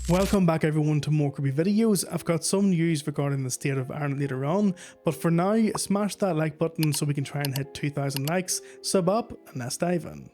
Welcome back everyone to more creepy videos. I've got some news regarding the state of Ireland later on, but for now, smash that like button so we can try and hit 2,000 likes, sub up, and let's dive in.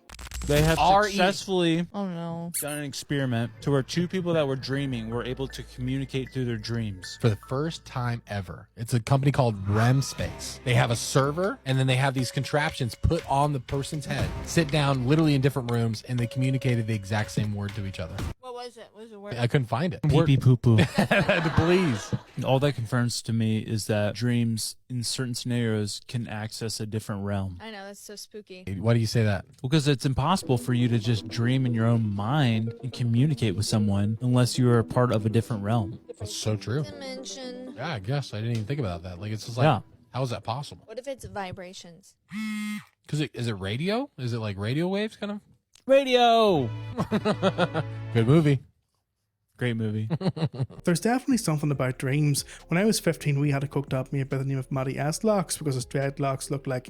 They have successfully done an experiment to where two people that were dreaming were able to communicate through their dreams. For the first time ever. It's a company called REM Space. They have a server, and then they have these contraptions put on the person's head, sit down literally in different rooms, and they communicated the exact same word to each other. What was it? What was the word? I couldn't find it. Pee pee poo poo. Please. All that confirms to me is that dreams in certain scenarios can access a different realm. I know, that's so spooky. Why do you say that? Because it's impossible for you to just dream in your own mind and communicate with someone unless you are a part of a different realm. That's so true. Dimension. Yeah, I guess. I didn't even think about that. Like, it's just like, Yeah. how is that possible? What if it's vibrations? Because is it radio? Is it like radio waves kind of? Radio! Good movie. Great movie. There's definitely something about dreams. When I was 15, we had a cooked up mate by the name of Matty S-Locks because his dreadlocks looked like,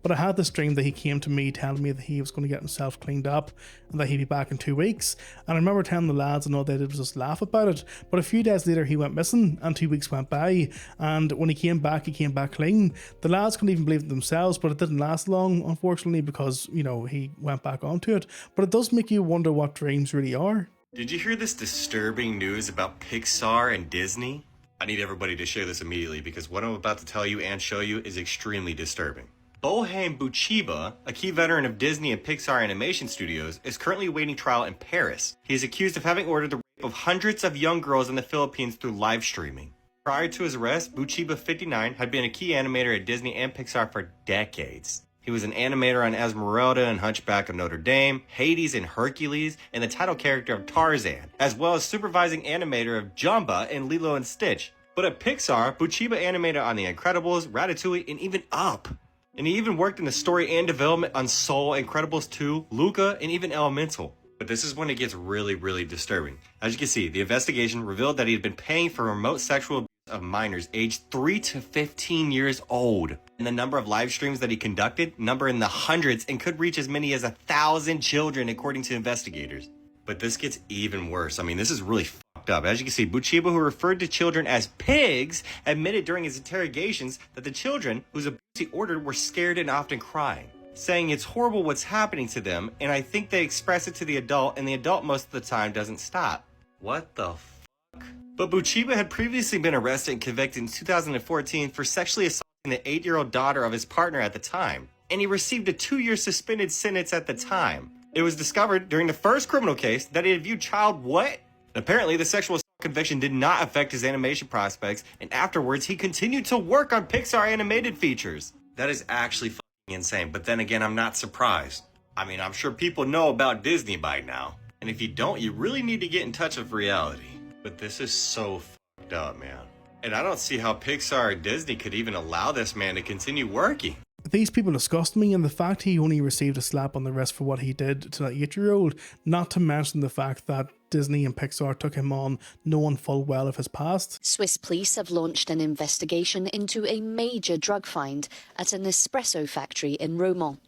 but I had this dream that he came to me telling me that he was going to get himself cleaned up and that he'd be back in 2 weeks. And I remember telling the lads, and all they did was just laugh about it. But a few days later, he went missing and 2 weeks went by. And when he came back clean. The lads couldn't even believe it themselves, but it didn't last long, unfortunately, because, he went back onto it. But it does make you wonder what dreams really are. Did you hear this disturbing news about Pixar and Disney? I need everybody to share this immediately because what I'm about to tell you and show you is extremely disturbing. Boheme Buchiba, a key veteran of Disney and Pixar animation studios, is currently awaiting trial in Paris. He is accused of having ordered the rape of hundreds of young girls in the Philippines through live streaming. Prior to his arrest, Buchiba, 59, had been a key animator at Disney and Pixar for decades. He was an animator on Esmeralda and Hunchback of Notre Dame, Hades and Hercules, and the title character of Tarzan, as well as supervising animator of Jumba and Lilo and Stitch. But at Pixar, Buchiba animated on The Incredibles, Ratatouille, and even Up. And he even worked in the story and development on Soul, Incredibles 2, Luca, and even Elemental. But this is when it gets really, really disturbing. As you can see, the investigation revealed that he had been paying for remote sexual abuse of minors aged 3 to 15 years old. And the number of live streams that he conducted number in the hundreds and could reach as many as 1,000 children according to investigators. But this gets even worse. I mean, this is really fucked up. As you can see, Buchiba, who referred to children as pigs, admitted during his interrogations that the children whose abuse he ordered were scared and often crying, saying it's horrible what's happening to them, and I think they express it to the adult, and the adult most of the time doesn't stop. What the fuck? But Buchiba had previously been arrested and convicted in 2014 for sexually assaulting the 8-year-old daughter of his partner at the time, and he received a 2-year suspended sentence at the time. It was discovered during the first criminal case that he had viewed child what? Apparently, the sexual assault conviction did not affect his animation prospects, and afterwards he continued to work on Pixar animated features. That is actually fucking insane, but then again, I'm not surprised. I mean, I'm sure people know about Disney by now, and if you don't, you really need to get in touch with reality. But this is so fucked up, man. And I don't see how Pixar or Disney could even allow this man to continue working. These people disgust me, and the fact he only received a slap on the wrist for what he did to that 8-year-old, not to mention the fact that Disney and Pixar took him on knowing full well of his past. Swiss police have launched an investigation into a major drug find at an espresso factory in Romont.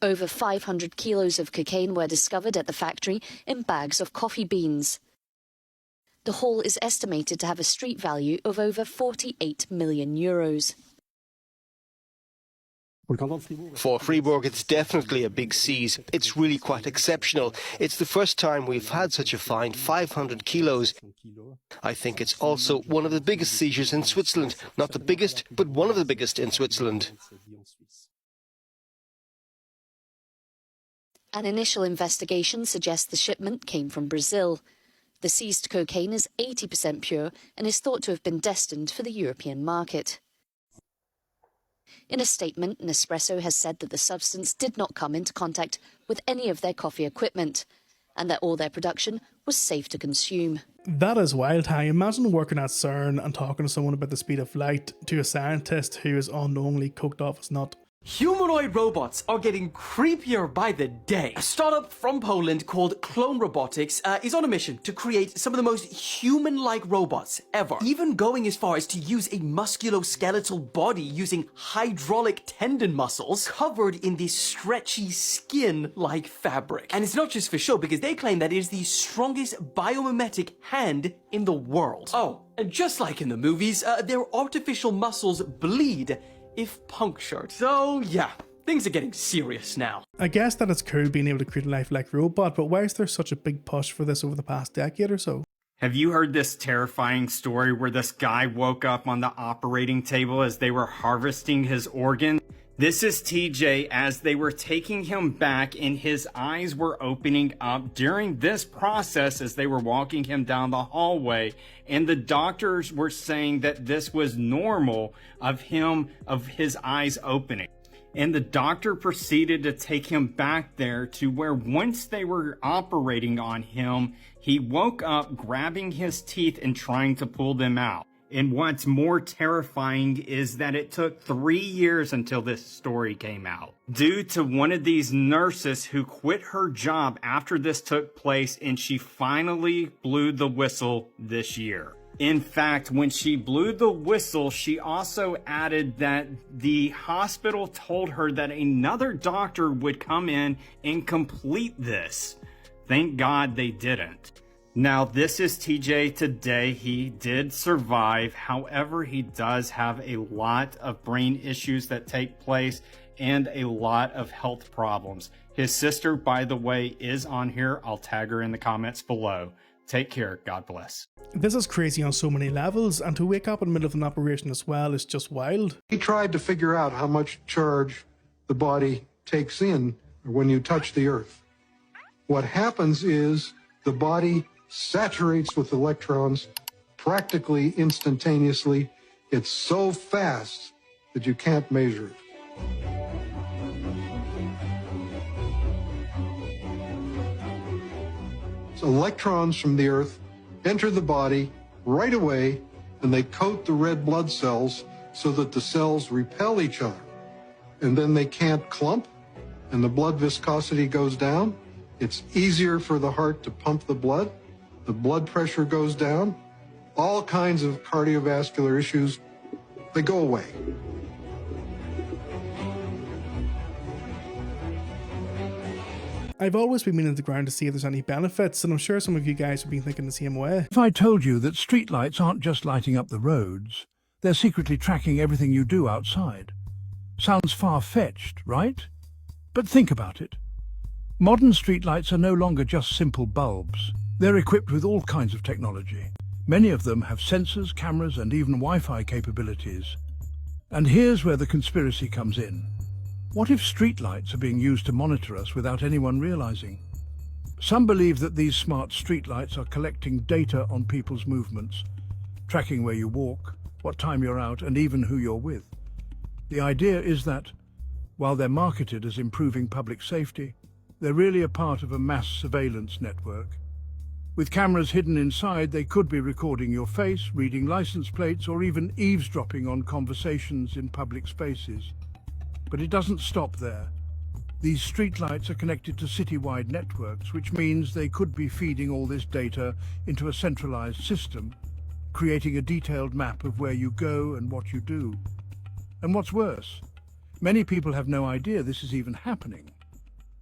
Over 500 kilos of cocaine were discovered at the factory in bags of coffee beans. The haul is estimated to have a street value of over 48 million euros. For Fribourg, it's definitely a big seize. It's really quite exceptional. It's the first time we've had such a find, 500 kilos. I think it's also one of the biggest seizures in Switzerland. Not the biggest, but one of the biggest in Switzerland. An initial investigation suggests the shipment came from Brazil. The seized cocaine is 80% pure and is thought to have been destined for the European market. In a statement, Nespresso has said that the substance did not come into contact with any of their coffee equipment and that all their production was safe to consume. That is wild. I imagine working at CERN and talking to someone about the speed of light to a scientist who is unknowingly cooked off as nut. Humanoid robots are getting creepier by the day. A startup from Poland called Clone Robotics is on a mission to create some of the most human-like robots ever, even going as far as to use a musculoskeletal body using hydraulic tendon muscles covered in this stretchy skin-like fabric. And it's not just for show, because they claim that it is the strongest biomimetic hand in the world. Oh, and just like in the movies, their artificial muscles bleed if punctured. So yeah, things are getting serious now. I guess that it's cool being able to create a lifelike robot, but why is there such a big push for this over the past decade or so? Have you heard this terrifying story where this guy woke up on the operating table as they were harvesting his organ? This is TJ as they were taking him back, and his eyes were opening up during this process as they were walking him down the hallway, and the doctors were saying that this was normal of his eyes opening. And the doctor proceeded to take him back there to where once they were operating on him, he woke up grabbing his teeth and trying to pull them out. And what's more terrifying is that it took 3 years until this story came out, due to one of these nurses who quit her job after this took place, and she finally blew the whistle this year. In fact, when she blew the whistle, she also added that the hospital told her that another doctor would come in and complete this. Thank God they didn't. Now, this is TJ today. He did survive. However, he does have a lot of brain issues that take place and a lot of health problems. His sister, by the way, is on here. I'll tag her in the comments below. Take care. God bless. This is crazy on so many levels, and to wake up in the middle of an operation as well is just wild. He tried to figure out how much charge the body takes in when you touch the earth. What happens is the body saturates with electrons practically instantaneously. It's so fast that you can't measure it. So electrons from the earth enter the body right away, and they coat the red blood cells so that the cells repel each other. And then they can't clump, and the blood viscosity goes down. It's easier for the heart to pump the blood. The blood pressure goes down. All kinds of cardiovascular issues, they go away. I've always been meaning to ground to see if there's any benefits, and I'm sure some of you guys have been thinking the same way. If I told you that streetlights aren't just lighting up the roads, they're secretly tracking everything you do outside. Sounds far-fetched, right? But think about it. Modern streetlights are no longer just simple bulbs. They're equipped with all kinds of technology. Many of them have sensors, cameras, and even Wi-Fi capabilities. And here's where the conspiracy comes in. What if streetlights are being used to monitor us without anyone realizing? Some believe that these smart streetlights are collecting data on people's movements, tracking where you walk, what time you're out, and even who you're with. The idea is that, while they're marketed as improving public safety, they're really a part of a mass surveillance network. With cameras hidden inside, they could be recording your face, reading license plates, or even eavesdropping on conversations in public spaces. But it doesn't stop there. These streetlights are connected to citywide networks, which means they could be feeding all this data into a centralized system, creating a detailed map of where you go and what you do. And what's worse, many people have no idea this is even happening.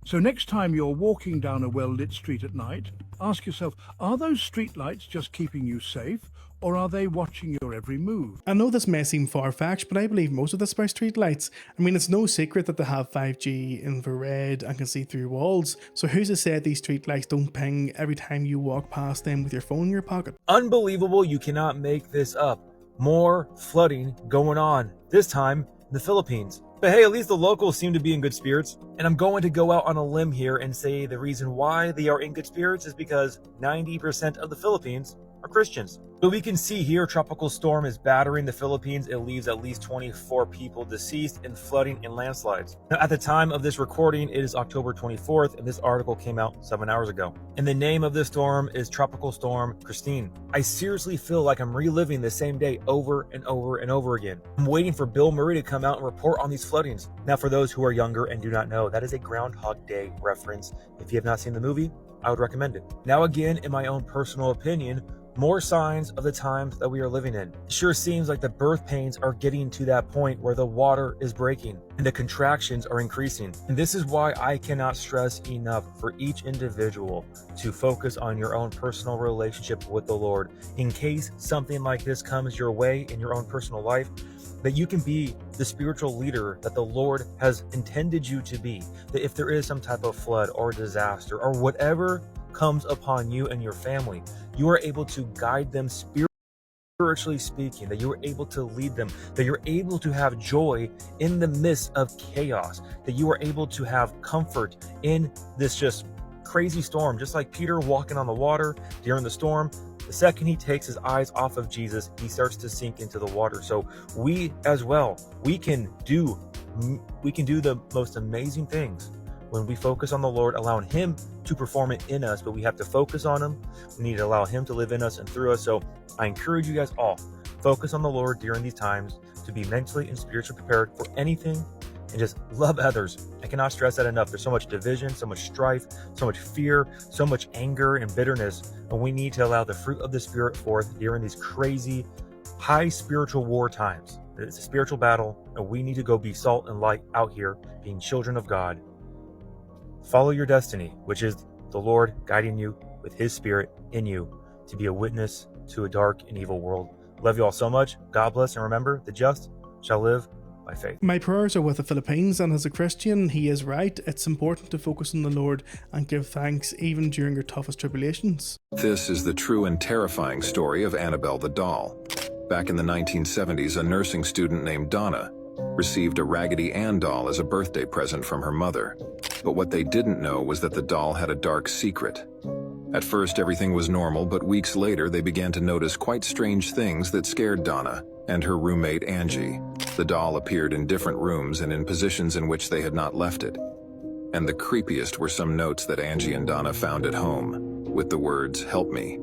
So next time you're walking down a well-lit street at night, ask yourself, are those streetlights just keeping you safe, or are they watching your every move? I know this may seem far-fetched, but I believe most of this about streetlights. I mean, it's no secret that they have 5G, infrared, and can see through walls. So who's to say these streetlights don't ping every time you walk past them with your phone in your pocket? Unbelievable, you cannot make this up. More flooding going on, this time in the Philippines. But hey, at least the locals seem to be in good spirits. And I'm going to go out on a limb here and say the reason why they are in good spirits is because 90% of the Philippines are Christians. But we can see here tropical storm is battering the Philippines. It leaves at least 24 people deceased in flooding and landslides. Now, at the time of this recording, it is October 24th, and this article came out 7 hours ago. And the name of this storm is Tropical Storm Christine. I seriously feel like I'm reliving the same day over and over and over again. I'm waiting for Bill Murray to come out and report on these floodings. Now, for those who are younger and do not know, that is a Groundhog Day reference. If you have not seen the movie, I would recommend it. Now, again, in my own personal opinion, more signs of the times that we are living in. It sure seems like the birth pains are getting to that point where the water is breaking and the contractions are increasing. And this is why I cannot stress enough for each individual to focus on your own personal relationship with the Lord. In case something like this comes your way in your own personal life, that you can be the spiritual leader that the Lord has intended you to be. That if there is some type of flood or disaster or whatever comes upon you and your family, you are able to guide them spiritually speaking, that you are able to lead them, that you're able to have joy in the midst of chaos, that you are able to have comfort in this just crazy storm, just like Peter walking on the water during the storm. The second he takes his eyes off of Jesus, he starts to sink into the water. So we as well, we can do the most amazing things when we focus on the Lord, allowing him to perform it in us, but we have to focus on him. We need to allow him to live in us and through us. So I encourage you guys all, focus on the Lord during these times to be mentally and spiritually prepared for anything and just love others. I cannot stress that enough. There's so much division, so much strife, so much fear, so much anger and bitterness. And we need to allow the fruit of the Spirit forth during these crazy, high spiritual war times. It's a spiritual battle, and we need to go be salt and light out here, being children of God. Follow your destiny, which is the Lord guiding you with his Spirit in you to be a witness to a dark and evil world. Love you all so much. God bless, and remember, the just shall live by faith. My prayers are with the Philippines, and as a Christian, he is right. It's important to focus on the Lord and give thanks even during your toughest tribulations. This is the true and terrifying story of Annabelle the doll. Back in the 1970s, a nursing student named Donna received a Raggedy Ann doll as a birthday present from her mother. But what they didn't know was that the doll had a dark secret. At first, everything was normal, but weeks later, they began to notice quite strange things that scared Donna and her roommate Angie. The doll appeared in different rooms and in positions in which they had not left it. And the creepiest were some notes that Angie and Donna found at home, with the words, "Help me."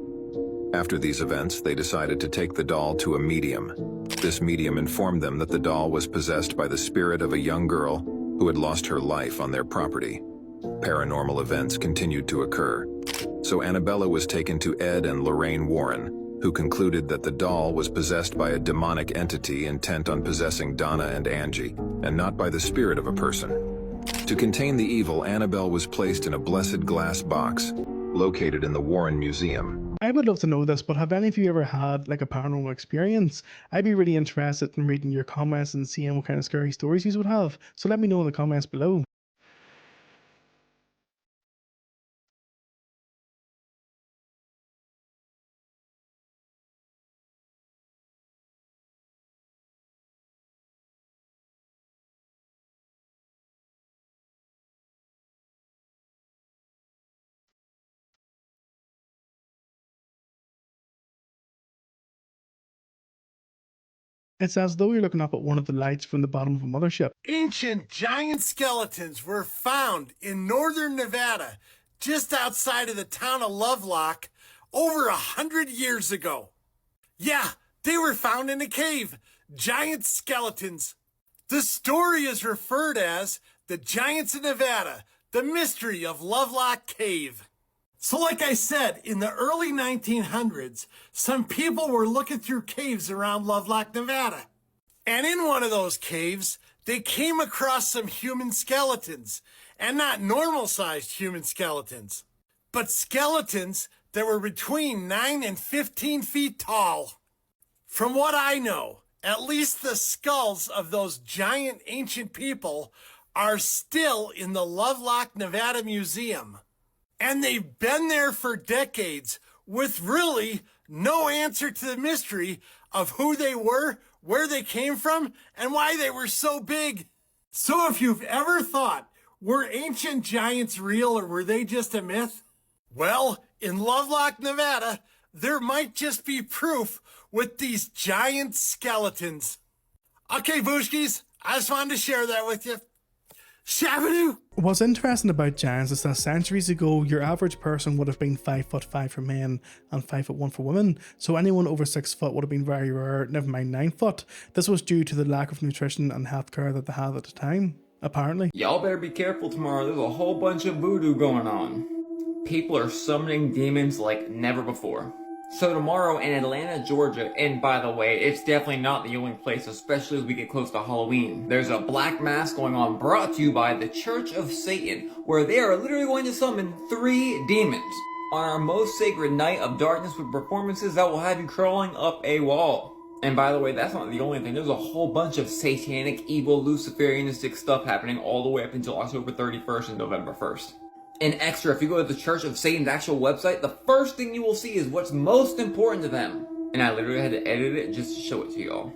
After these events, they decided to take the doll to a medium. This medium informed them that the doll was possessed by the spirit of a young girl who had lost her life on their property. Paranormal events continued to occur. So Annabella was taken to Ed and Lorraine Warren, who concluded that the doll was possessed by a demonic entity intent on possessing Donna and Angie, and not by the spirit of a person. To contain the evil, Annabelle was placed in a blessed glass box located in the Warren Museum. I would love to know this, but have any of you ever had like a paranormal experience? I'd be really interested in reading your comments and seeing what kind of scary stories you would have. So let me know in the comments below. It's as though you're looking up at one of the lights from the bottom of a mothership. Ancient giant skeletons were found in northern Nevada, just outside of the town of Lovelock, over 100 years ago. Yeah, they were found in a cave. Giant skeletons. The story is referred as the Giants of Nevada, the mystery of Lovelock Cave. So like I said, in the early 1900s, some people were looking through caves around Lovelock, Nevada. And in one of those caves, they came across some human skeletons. And not normal-sized human skeletons, but skeletons that were between 9 and 15 feet tall. From what I know, at least the skulls of those giant ancient people are still in the Lovelock, Nevada Museum. And they've been there for decades with really no answer to the mystery of who they were, where they came from, and why they were so big. So if you've ever thought, were ancient giants real or were they just a myth? Well, in Lovelock, Nevada, there might just be proof with these giant skeletons. Okay, Booshkies, I just wanted to share that with you. Shabadoo! What's interesting about giants is that centuries ago, your average person would have been 5'5" for men and 5'1" for women, so anyone over 6 foot would have been very rare, never mind 9 foot. This was due to the lack of nutrition and healthcare that they had at the time, apparently. Y'all better be careful tomorrow, there's a whole bunch of voodoo going on. People are summoning demons like never before. So tomorrow in Atlanta, Georgia, and by the way, it's definitely not the only place, especially as we get close to Halloween, there's a black mass going on brought to you by the Church of Satan, where they are literally going to summon 3 demons on our most sacred night of darkness with performances that will have you crawling up a wall. And by the way, that's not the only thing. There's a whole bunch of satanic, evil, Luciferianistic stuff happening all the way up until October 31st and November 1st. And extra, if you go to the Church of Satan's actual website, the first thing you will see is what's most important to them. And I literally had to edit it just to show it to y'all.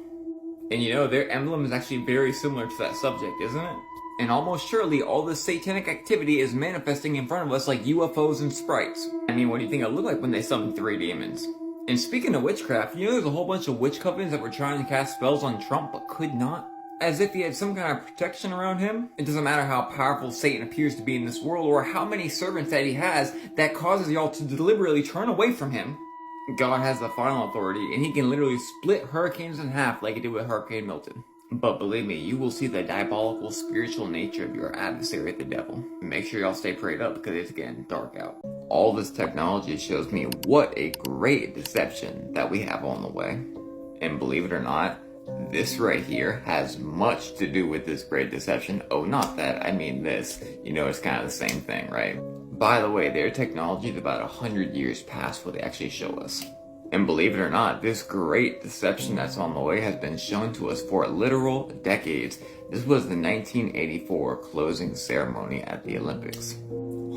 And you know, their emblem is actually very similar to that subject, isn't it? And almost surely all this satanic activity is manifesting in front of us like UFOs and sprites. I mean, what do you think it looked like when they summoned 3 demons? And speaking of witchcraft, you know there's a whole bunch of witch covens that were trying to cast spells on Trump but could not? As if he had some kind of protection around him. It doesn't matter how powerful Satan appears to be in this world or how many servants that he has that causes y'all to deliberately turn away from him. God has the final authority and he can literally split hurricanes in half like he did with Hurricane Milton. But believe me, you will see the diabolical spiritual nature of your adversary, the devil. Make sure y'all stay prayed up because it's getting dark out. All this technology shows me what a great deception that we have on the way. And believe it or not, this right here has much to do with this great deception. Oh, not that, I mean this. You know, it's kind of the same thing, right? By the way, their technology is about 100 years past what they actually show us. And believe it or not, this great deception that's on the way has been shown to us for literal decades. This was the 1984 closing ceremony at the Olympics.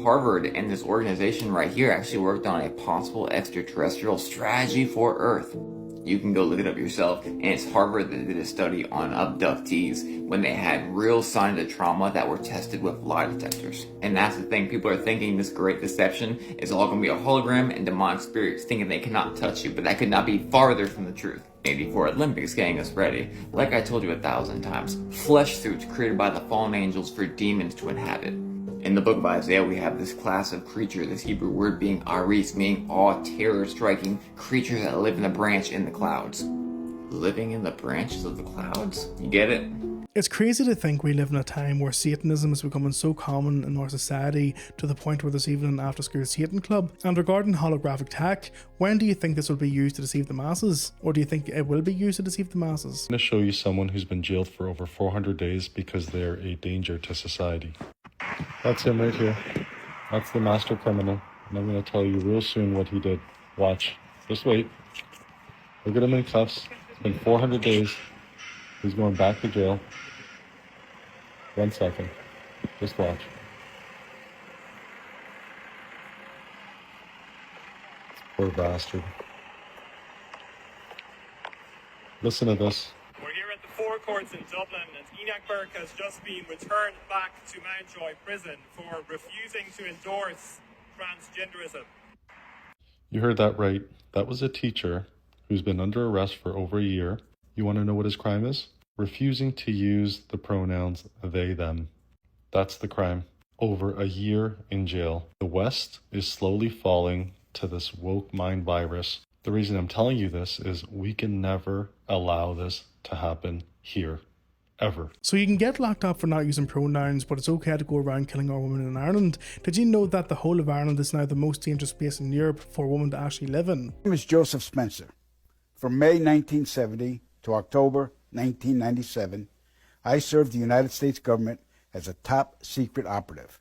Harvard and this organization right here actually worked on a possible extraterrestrial strategy for Earth. You can go look it up yourself, and it's Harvard that did a study on abductees when they had real signs of trauma that were tested with lie detectors. And that's the thing, people are thinking this great deception is all going to be a hologram and demonic spirits thinking they cannot touch you, but that could not be farther from the truth. 84 Olympics getting us ready. Like I told you 1,000 times, flesh suits created by the fallen angels for demons to inhabit. In the book of Isaiah, we have this class of creature, this Hebrew word being aris, meaning awe, terror-striking creatures that live in the branch in the clouds. Living in the branches of the clouds? You get it? It's crazy to think we live in a time where Satanism is becoming so common in our society to the point where there's even an after-school Satan club. And regarding holographic tech, when do you think this will be used to deceive the masses? Or do you think it will be used to deceive the masses? I'm going to show you someone who's been jailed for over 400 days because they're a danger to society. That's him right here. That's the master criminal. And I'm going to tell you real soon what he did. Watch. Just wait. Look at him in cuffs. It's been 400 days. He's going back to jail. 1 second. Just watch. Poor bastard. Listen to this. We're here at the Four Courts in Dublin, and Enoch Burke has just been returned back to Mountjoy Prison for refusing to endorse transgenderism. You heard that right. That was a teacher who's been under arrest for over a year. You want to know what his crime is? Refusing to use the pronouns they, them. That's the crime. Over a year in jail. The West is slowly falling to this woke mind virus. The reason I'm telling you this is we can never allow this to happen here. Ever. So you can get locked up for not using pronouns, but it's okay to go around killing our women in Ireland. Did you know that the whole of Ireland is now the most dangerous place in Europe for a woman to actually live in? My name is Joseph Spencer. From May 1970 to October 1997, I served the United States government as a top secret operative,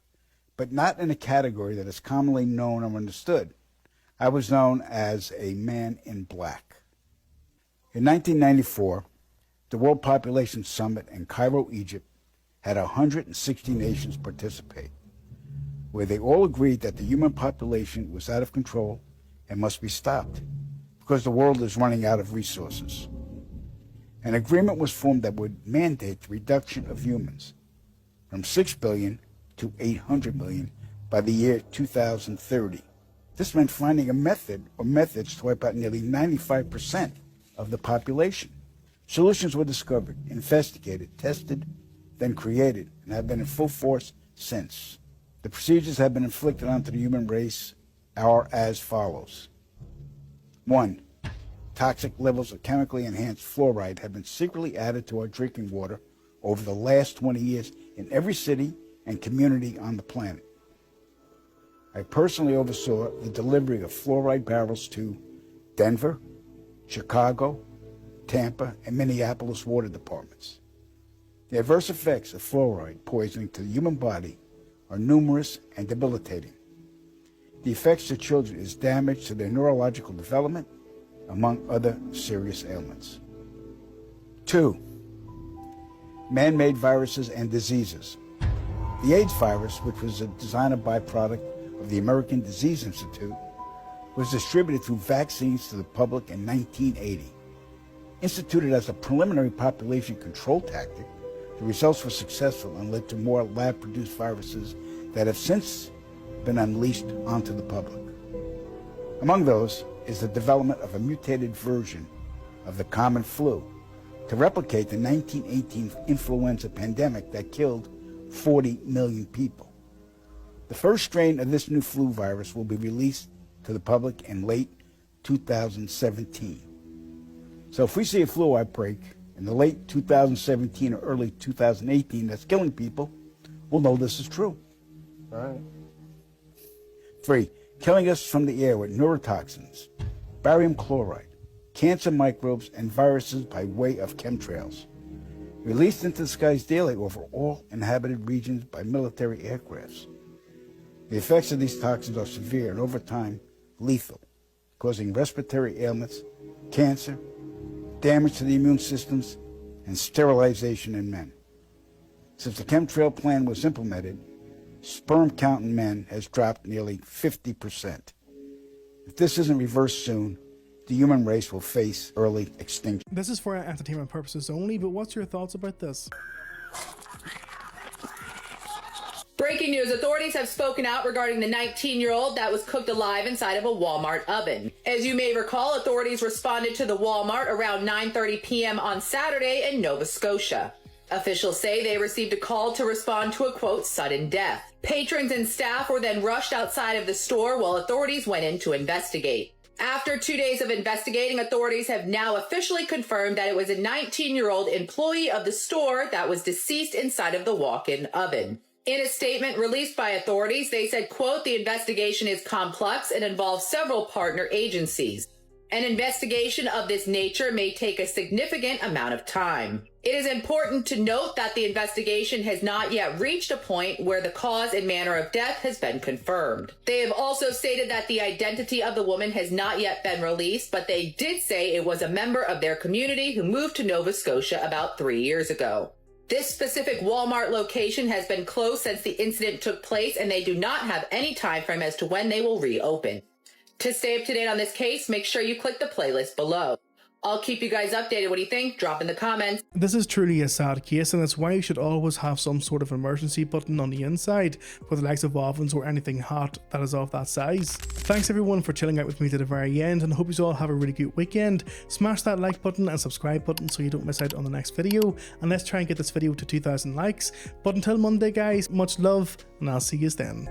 but not in a category that is commonly known or understood. I was known as a man in black. In 1994, the World Population Summit in Cairo, Egypt, had 160 nations participate, where they all agreed that the human population was out of control and must be stopped because the world is running out of resources. An agreement was formed that would mandate the reduction of humans from 6 billion to 800 million by the year 2030. This meant finding a method or methods to wipe out nearly 95% of the population. Solutions were discovered, investigated, tested, then created, and have been in full force since. The procedures have been inflicted onto the human race are as follows. 1. Toxic levels of chemically enhanced fluoride have been secretly added to our drinking water over the last 20 years in every city and community on the planet. I personally oversaw the delivery of fluoride barrels to Denver, Chicago, Tampa, and Minneapolis water departments. The adverse effects of fluoride poisoning to the human body are numerous and debilitating. The effects to children is damage to their neurological development, among other serious ailments. 2. Man-made viruses and diseases. The AIDS virus, which was a designer byproduct of the American Disease Institute, was distributed through vaccines to the public in 1980. Instituted as a preliminary population control tactic, the results were successful and led to more lab-produced viruses that have since been unleashed onto the public. Among those is the development of a mutated version of the common flu to replicate the 1918 influenza pandemic that killed 40 million people. The first strain of this new flu virus will be released to the public in late 2017. So if we see a flu outbreak in the late 2017 or early 2018 that's killing people, we'll know this is true. All right. 3. Killing us from the air with neurotoxins, barium chloride, cancer microbes, and viruses by way of chemtrails, released into the skies daily over all inhabited regions by military aircrafts. The effects of these toxins are severe and over time lethal, causing respiratory ailments, cancer, damage to the immune systems, and sterilization in men. Since the chemtrail plan was implemented, sperm count in men has dropped nearly 50%. If this isn't reversed soon, the human race will face early extinction. This is for entertainment purposes only, but what's your thoughts about this? Breaking news, authorities have spoken out regarding the 19-year-old that was cooked alive inside of a Walmart oven. As you may recall, authorities responded to the Walmart around 9:30 p.m. on Saturday in Nova Scotia. Officials say they received a call to respond to a, quote, sudden death. Patrons and staff were then rushed outside of the store while authorities went in to investigate. After 2 days of investigating, authorities have now officially confirmed that it was a 19-year-old employee of the store that was deceased inside of the walk-in oven. In a statement released by authorities, they said, quote, the investigation is complex and involves several partner agencies. An investigation of this nature may take a significant amount of time. It is important to note that the investigation has not yet reached a point where the cause and manner of death has been confirmed. They have also stated that the identity of the woman has not yet been released, but they did say it was a member of their community who moved to Nova Scotia about 3 years ago. This specific Walmart location has been closed since the incident took place, and they do not have any time frame as to when they will reopen. To stay up to date on this case, make sure you click the playlist below. I'll keep you guys updated. What do you think? Drop in the comments. This is truly a sad case, and that's why you should always have some sort of emergency button on the inside for the likes of ovens or anything hot that is of that size. Thanks everyone for chilling out with me to the very end, and I hope you all have a really good weekend. Smash that like button and subscribe button so you don't miss out on the next video, and let's try and get this video to 2,000 likes. But until Monday guys, much love, and I'll see you then.